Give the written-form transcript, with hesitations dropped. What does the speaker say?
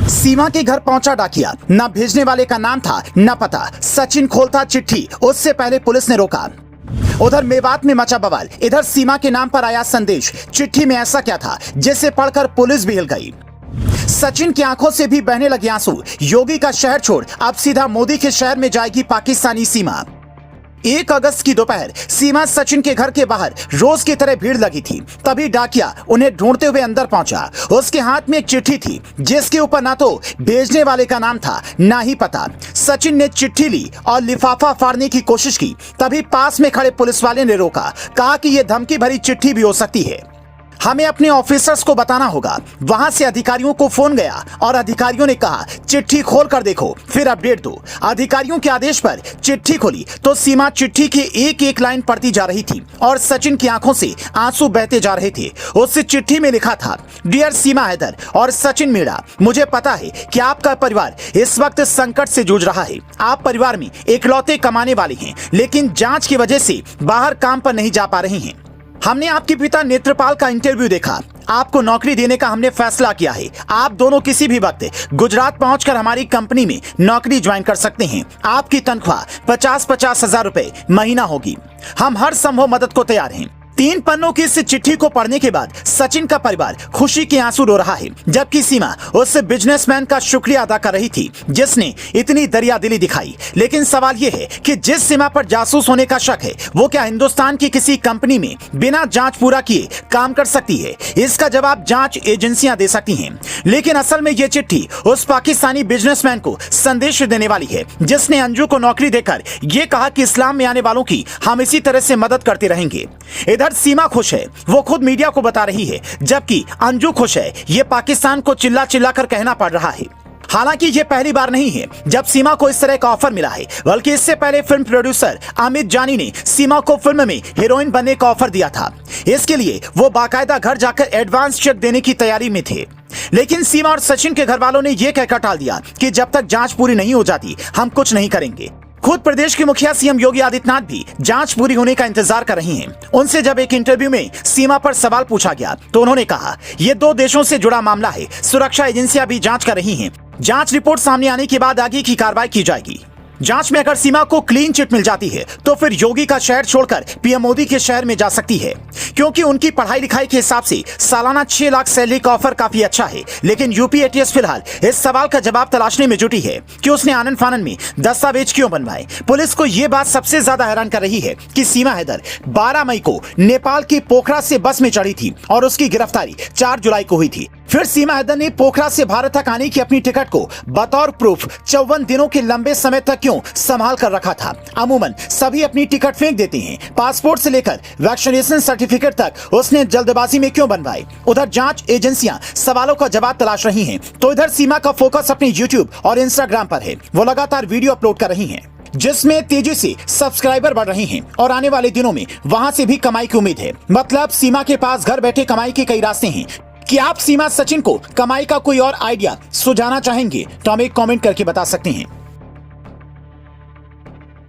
सीमा के घर पहुंचा डाकिया, न भेजने वाले का नाम था न पता। सचिन खोलता चिट्ठी, उससे पहले पुलिस ने रोका। उधर मेवात में मचा बवाल, इधर सीमा के नाम पर आया संदेश। चिट्ठी में ऐसा क्या था जिसे पढ़कर पुलिस भी हिल गई। सचिन की आंखों से भी बहने लगे आंसू। योगी का शहर छोड़ अब सीधा मोदी के शहर में जाएगी पाकिस्तानी सीमा। 1 अगस्त की दोपहर सीमा सचिन के घर के बाहर रोज की तरह भीड़ लगी थी। तभी डाकिया उन्हें ढूंढते हुए अंदर पहुंचा। उसके हाथ में एक चिट्ठी थी जिसके ऊपर ना तो भेजने वाले का नाम था ना ही पता। सचिन ने चिट्ठी ली और लिफाफा फाड़ने की कोशिश की। तभी पास में खड़े पुलिस वाले ने रोका, कहा कि यह धमकी भरी चिट्ठी भी हो सकती है, हमें अपने ऑफिसर्स को बताना होगा। वहां से अधिकारियों को फोन गया और अधिकारियों ने कहा चिट्ठी खोल कर देखो, फिर अपडेट दो। अधिकारियों के आदेश पर चिट्ठी खोली तो सीमा चिट्ठी की एक एक लाइन पढ़ती जा रही थी और सचिन की आंखों से आंसू बहते जा रहे थे। उस चिट्ठी में लिखा था, डियर सीमा हैदर और सचिन मीणा, मुझे पता है कि आपका परिवार इस वक्त संकट से जूझ रहा है। आप परिवार में इकलौते कमाने वाले हैं, लेकिन जांच की वजह से बाहर काम पर नहीं जा पा रहे हैं। हमने आपके पिता नेत्रपाल का इंटरव्यू देखा, आपको नौकरी देने का हमने फैसला किया है। आप दोनों किसी भी वक्त गुजरात पहुंचकर हमारी कंपनी में नौकरी ज्वाइन कर सकते हैं। आपकी तनख्वाह 50-50 हजार रुपए महीना होगी। हम हर संभव मदद को तैयार हैं। 3 पन्नों की इस चिट्ठी को पढ़ने के बाद सचिन का परिवार खुशी के आंसू रो रहा है, जबकि सीमा उस बिजनेसमैन का शुक्रिया अदा कर रही थी जिसने इतनी दरियादिली दिखाई। लेकिन सवाल यह है कि जिस सीमा पर जासूस होने का शक है, वो क्या हिंदुस्तान की किसी कंपनी में बिना जांच पूरा किए काम कर सकती है? इसका जवाब जांच एजेंसियां दे सकती हैं। लेकिन असल में यह चिट्ठी उस पाकिस्तानी बिजनेसमैन को संदेश देने वाली है जिसने अंजू को नौकरी देकर यह कहा कि इस्लाम में आने वालों की हम इसी तरह से मदद करते रहेंगे। इधर सीमा खुश है, वो खुद मीडिया को बता रही है, जबकि अंजू खुश है, ये पाकिस्तान को चिल्ला चिल्ला कर कहना पड़ रहा है। हालांकि ये पहली बार नहीं है जब सीमा को इस तरह का ऑफर मिला है, बल्कि इससे पहले फिल्म प्रोड्यूसर अमित जानी ने सीमा को फिल्म में हीरोइन बनने का ऑफर दिया था। इसके लिए वो बाकायदा घर जाकर एडवांस चेक देने की तैयारी में थे। लेकिन सीमा और सचिन के घर वालों ने यह कहकर टाल दिया कि जब तक जांच पूरी नहीं हो जाती हम कुछ नहीं करेंगे। खुद प्रदेश के मुखिया सीएम योगी आदित्यनाथ भी जांच पूरी होने का इंतजार कर रही हैं। उनसे जब एक इंटरव्यू में सीमा पर सवाल पूछा गया तो उन्होंने कहा, यह 2 देशों से जुड़ा मामला है, सुरक्षा एजेंसियां भी जांच कर रही हैं। जांच रिपोर्ट सामने आने के बाद आगे की कार्रवाई की जाएगी। जांच में अगर सीमा को क्लीन चिट मिल जाती है तो फिर योगी का शहर छोड़कर पीएम मोदी के शहर में जा सकती है, क्योंकि उनकी पढ़ाई लिखाई के हिसाब से सालाना 6 लाख सैलरी का ऑफर काफी अच्छा है। लेकिन यूपी एटीएस फिलहाल इस सवाल का जवाब तलाशने में जुटी है कि उसने आनन फानन में दस्तावेज क्यों बनवाए। पुलिस को यह बात सबसे ज्यादा हैरान कर रही है कि सीमा हैदर 12 मई को नेपाल की पोखरा से बस में चढ़ी थी और उसकी गिरफ्तारी 4 जुलाई को हुई थी। फिर सीमा हैदर ने पोखरा से भारत तक आने की अपनी टिकट को बतौर प्रूफ 54 दिनों के लंबे समय तक क्यों संभाल कर रखा था? अमूमन सभी अपनी टिकट फेंक देते हैं। पासपोर्ट से लेकर वैक्सीनेशन सर्टिफिकेट तक उसने जल्दबाजी में क्यों बनवाए? उधर जांच एजेंसियां सवालों का जवाब तलाश रही हैं, तो इधर सीमा का फोकस अपने यूट्यूब और इंस्टाग्राम पर है। वो लगातार वीडियो अपलोड कर रही हैं जिसमें तेजी से सब्सक्राइबर बढ़ रहे हैं और आने वाले दिनों में वहां से भी कमाई की उम्मीद है। मतलब सीमा के पास घर बैठे कमाई के कई रास्ते हैं। कि आप सीमा सचिन को कमाई का कोई और आइडिया सुझाना चाहेंगे तो हमें कमेंट करके बता सकते हैं।